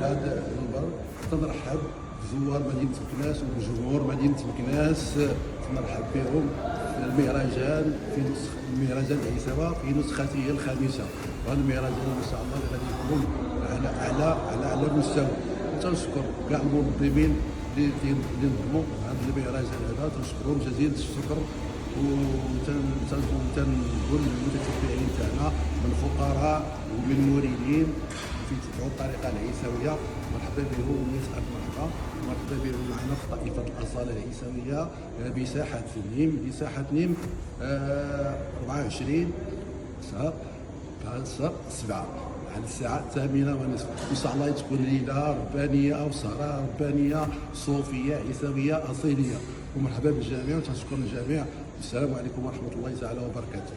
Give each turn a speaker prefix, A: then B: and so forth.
A: هذا المنبر تنرحب بزوار مدينه مكناس وبجمهور مدينه مكناس، تنرحب بهم في المهرجان، في المهرجان العيساوي في نسخته الخامسه. وهذا المهرجان ان شاء الله غادي يكون على مستوى. تنشكر كاع المنظمين اللي نظموا هذا المهرجان هذا، تنشكرهم جزيل الشكر. وتنقول للمتتبعين تاعنا من فقراء ومن مريدين في تبعوا الطريقه العيساويه، مرحبا بهم ومئة الف مرحبا بهم معنا في طائفه الاصاله العيساويه بساحه نيم 24 شهر 7 على الساعه 8:30 ان شاء الله تكون ليله ربانيه وسهره ربانيه صوفيه عيساويه اصيليه. ومرحبا بالجميع وتشكر الجميع. السلام عليكم ورحمه الله تعالى وبركاته.